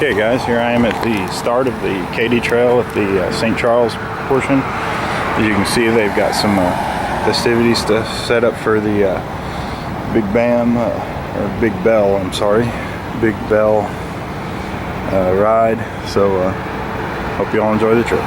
Okay guys, here I am at the start of the Katy Trail at the St. Charles portion. As you can see, they've got some festivities to set up for the Big Bam, or Big Bell, I'm sorry, Big Bell ride. So hope you all enjoy the trip.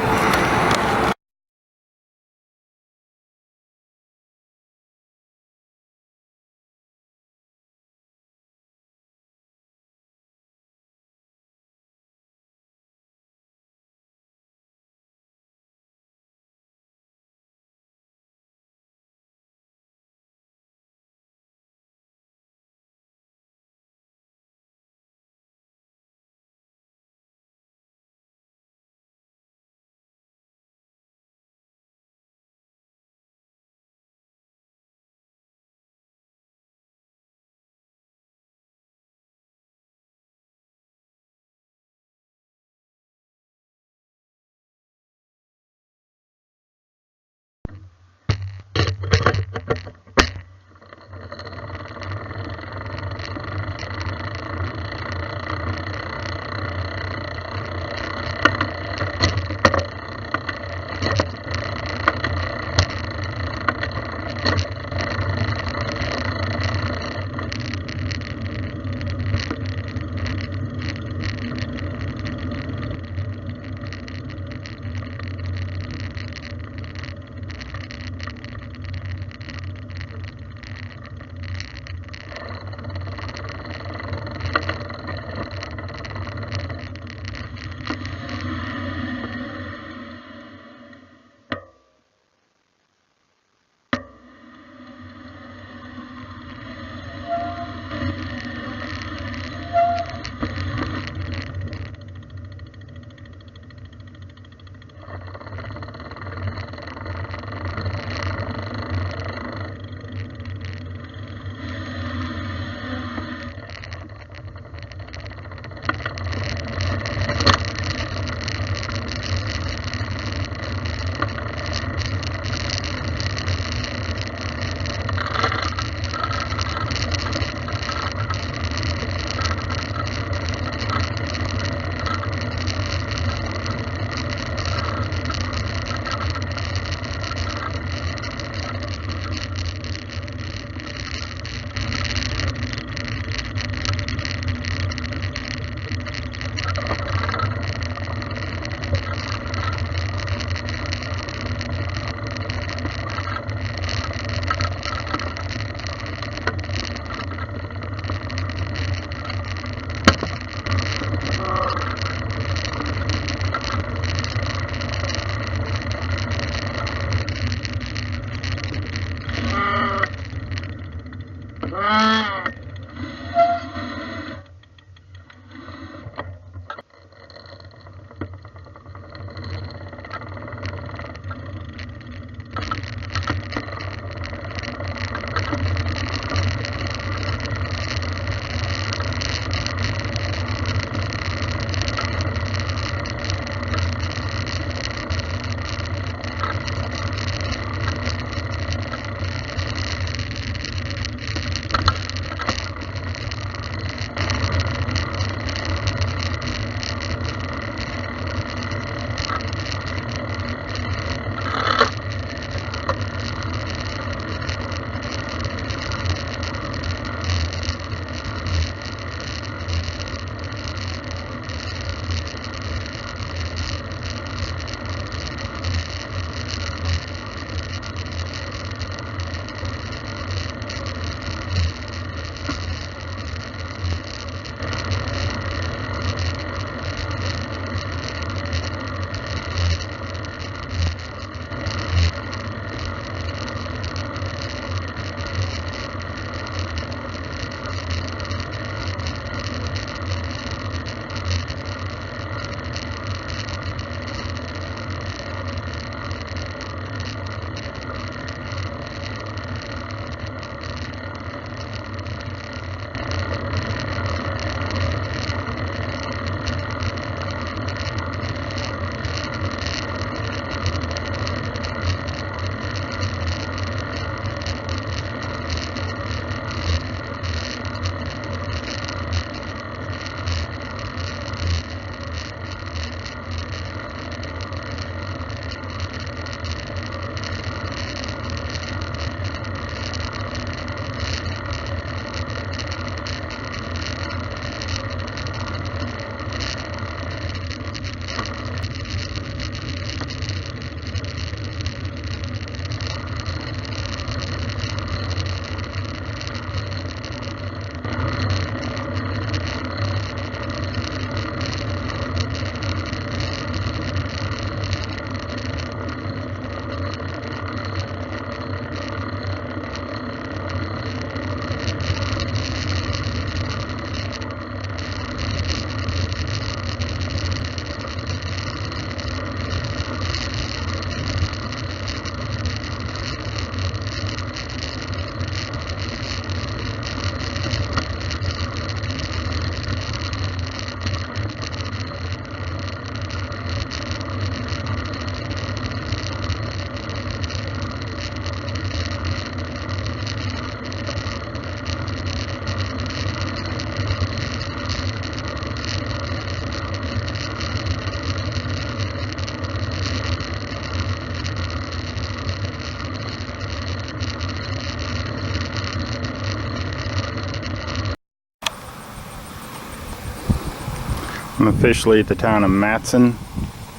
I'm officially at the town of Matson.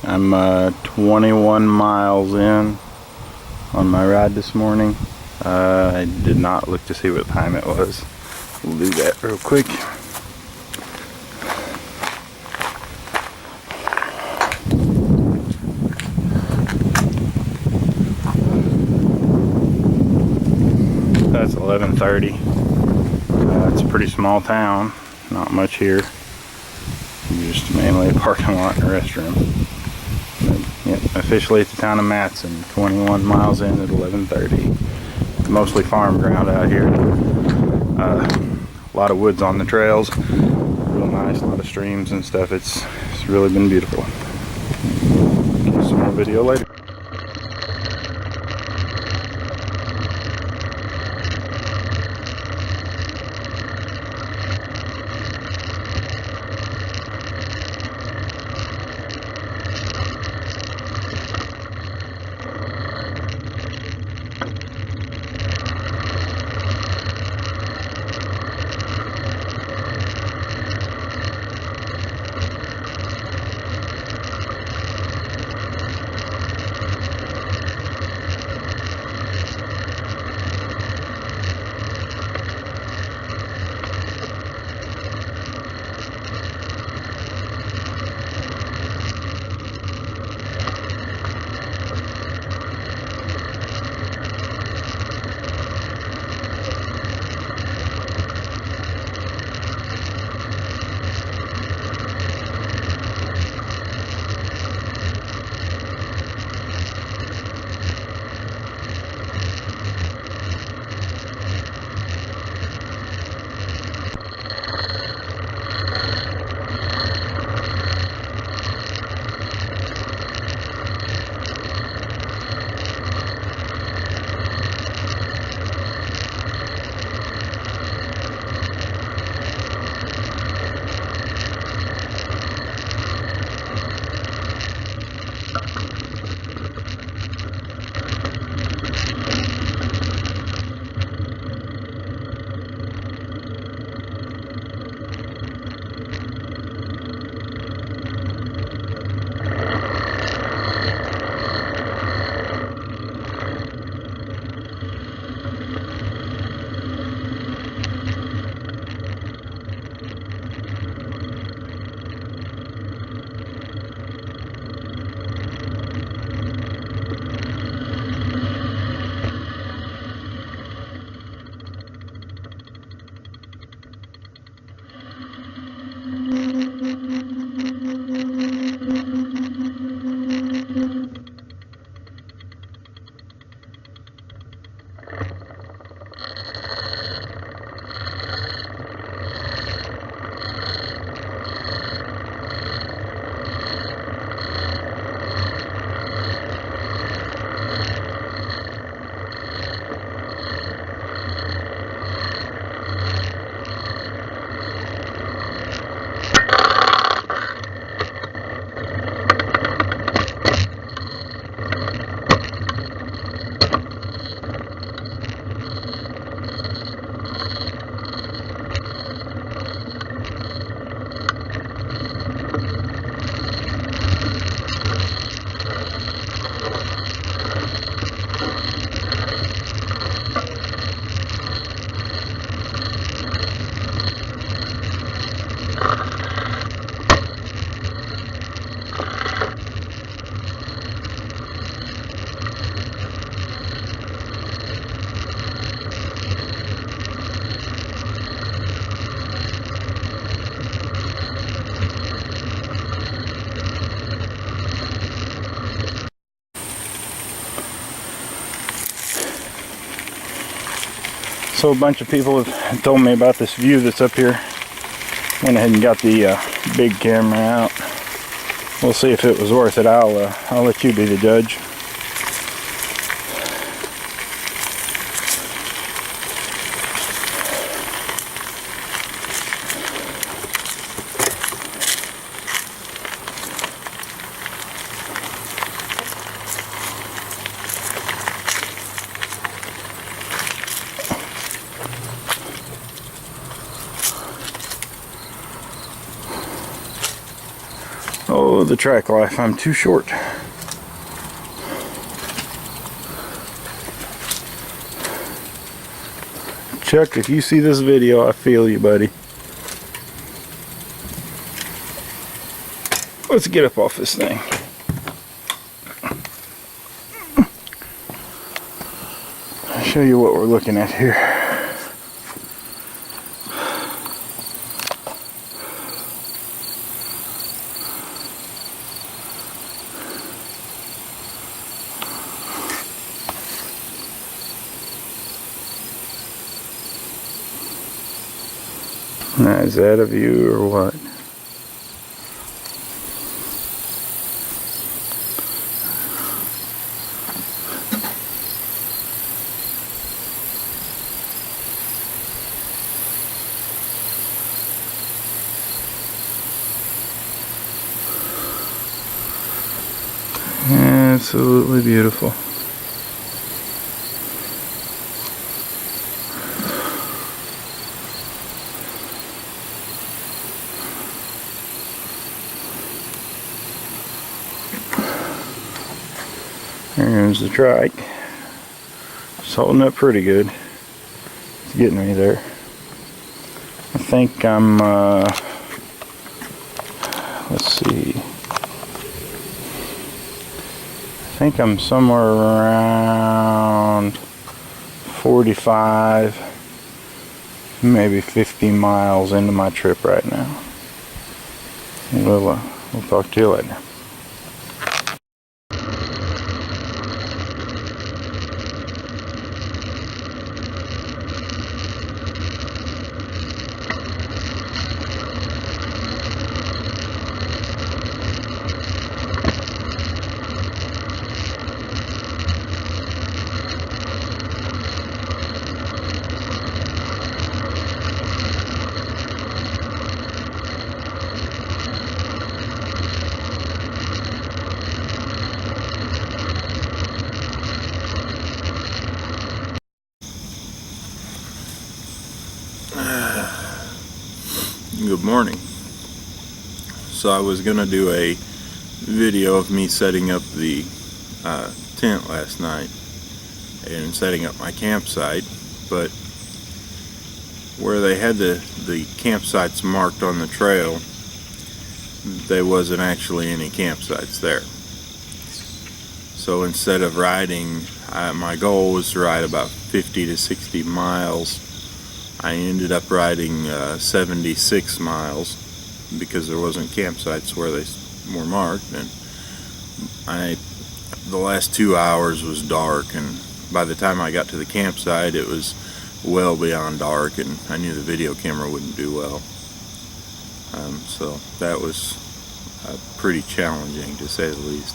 I'm 21 miles in on my ride this morning. I did not look to see what time it was. We'll do that real quick. That's 11:30. It's a pretty small town. Not much here. Just mainly a parking lot and a restroom. But, yeah, officially at the town of Matson. 21 miles in at 11:30. Mostly farm ground out here. A lot of woods on the trails. Real nice. A lot of streams and stuff. It's really been beautiful. Get some more video later. So a bunch of people have told me about this view that's up here. Went ahead and got the big camera out. We'll see if it was worth it. I'll let you be the judge. Oh, the track life, I'm too short. Chuck, if you see this video, I feel you, buddy. Let's get up off this thing. I'll show you what we're looking at here. Now, is that a view or what? Absolutely beautiful. There's the trike. It's holding up pretty good. It's getting me there. I think I'm, let's see. I think I'm somewhere around 45, maybe 50 miles into my trip right now. We'll talk to you later. Good morning. So I was gonna do a video of me setting up the tent last night and setting up my campsite, but where they had the campsites marked on the trail, there wasn't actually any campsites there. So instead of riding, my goal was to ride about 50 to 60 miles. I ended up riding 76 miles because there wasn't campsites where they were marked, and the last 2 hours was dark, and by the time I got to the campsite it was well beyond dark, and I knew the video camera wouldn't do well. So that was pretty challenging, to say the least.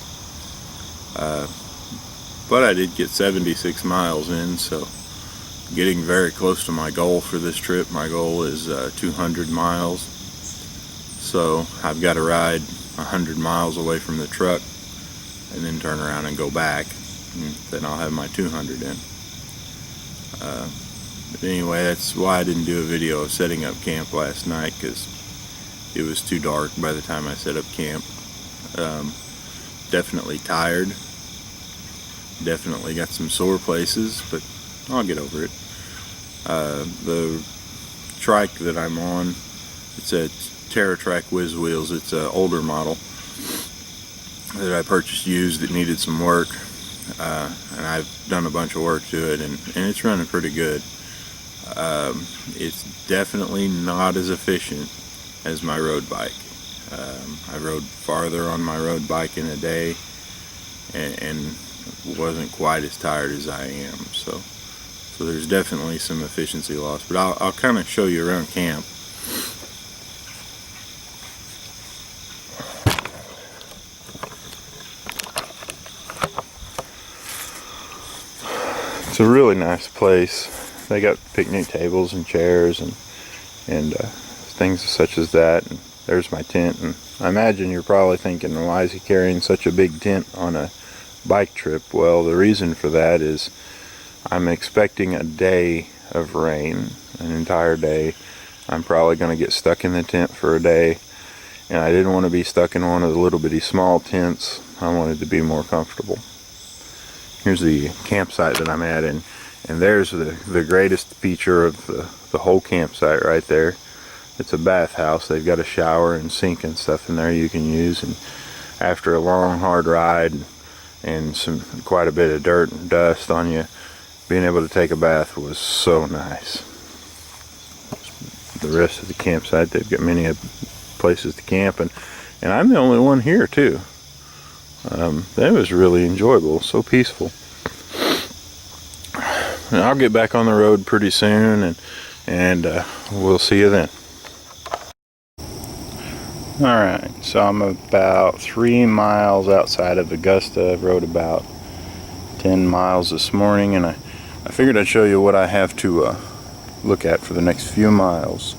But I did get 76 miles in, so getting very close to my goal for this trip. My goal is 200 miles. So I've got to ride 100 miles away from the truck and then turn around and go back, and then I'll have my 200 in. But anyway, that's why I didn't do a video of setting up camp last night, because it was too dark by the time I set up camp. Definitely tired. Definitely got some sore places, but I'll get over it. The trike that I'm on, it's a Tera trike whiz wheels. It's an older model that I purchased used that needed some work, and I've done a bunch of work to it, and it's running pretty good. It's definitely not as efficient as my road bike. I rode farther on my road bike in a day and wasn't quite as tired as I am, so there's definitely some efficiency loss, but I'll kind of show you around camp. It's a really nice place. They got picnic tables and chairs and things such as that. And there's my tent, and I imagine you're probably thinking, why is he carrying such a big tent on a bike trip? Well, the reason for that is I'm expecting a day of rain, an entire day. I'm probably going to get stuck in the tent for a day, and I didn't want to be stuck in one of the little bitty small tents. I wanted to be more comfortable. Here's the campsite that I'm at, and there's the greatest feature of the whole campsite right there. It's a bathhouse. They've got a shower and sink and stuff in there you can use, and after a long hard ride and quite a bit of dirt and dust on you, being able to take a bath was so nice. The rest of the campsite, they've got many places to camp, and I'm the only one here too. That was really enjoyable, so peaceful. And I'll get back on the road pretty soon, and we'll see you then. Alright, so I'm about 3 miles outside of Augusta. I rode about 10 miles this morning, and I figured I'd show you what I have to look at for the next few miles.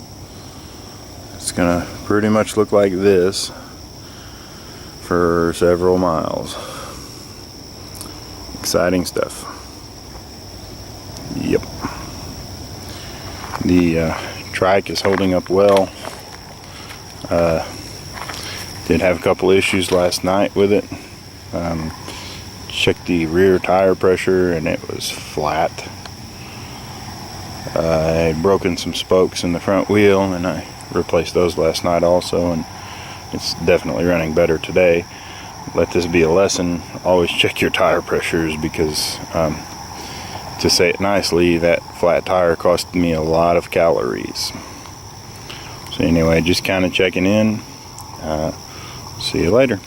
It's gonna pretty much look like this for several miles. Exciting stuff. Yep. The trike is holding up well. Did have a couple issues last night with it. Checked the rear tire pressure and it was flat. I had broken some spokes in the front wheel and I replaced those last night also, and it's definitely running better today. Let this be a lesson. Always check your tire pressures, because to say it nicely, that flat tire cost me a lot of calories. So anyway, just kind of checking in. See you later.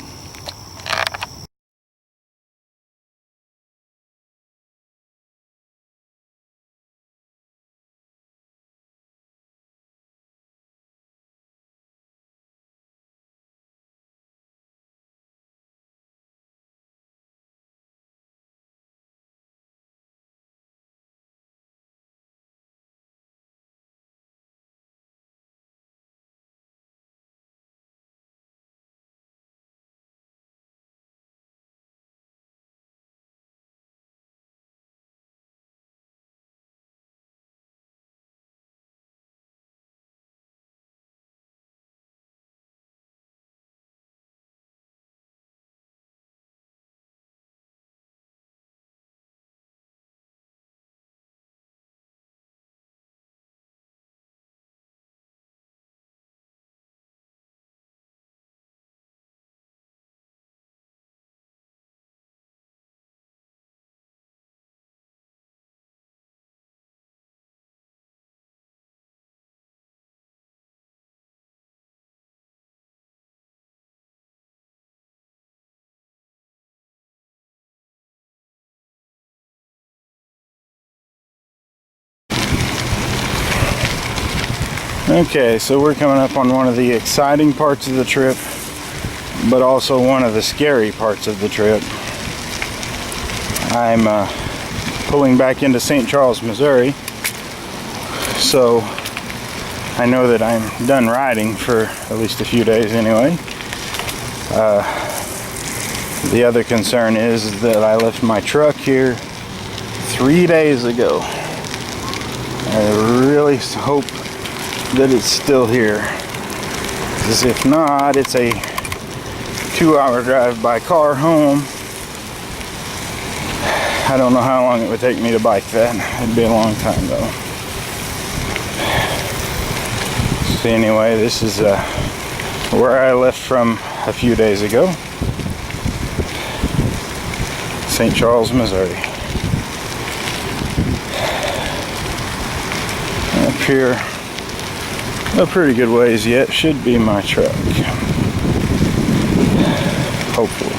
Okay, so we're coming up on one of the exciting parts of the trip, but also one of the scary parts of the trip. I'm pulling back into St. Charles, Missouri, so I know that I'm done riding for at least a few days anyway. The other concern is that I left my truck here 3 days ago. I really hope that it's still here, because if not, it's a 2-hour drive by car home. I don't know how long it would take me to bike that. It'd be a long time though. So anyway, this is where I left from a few days ago. St. Charles, Missouri. Up here, a pretty good ways yet, should be my truck. Hopefully.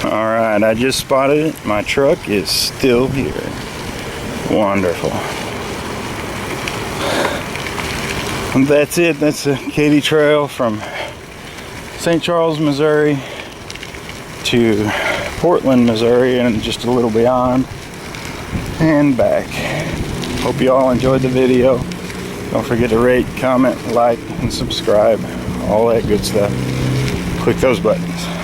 All right, I just spotted it. My truck is still here. Wonderful. And that's it. That's the Katy Trail from St. Charles, Missouri to Portland, Missouri, and just a little beyond and back. Hope you all enjoyed the video. Don't forget to rate, comment, like, and subscribe. All that good stuff. Click those buttons.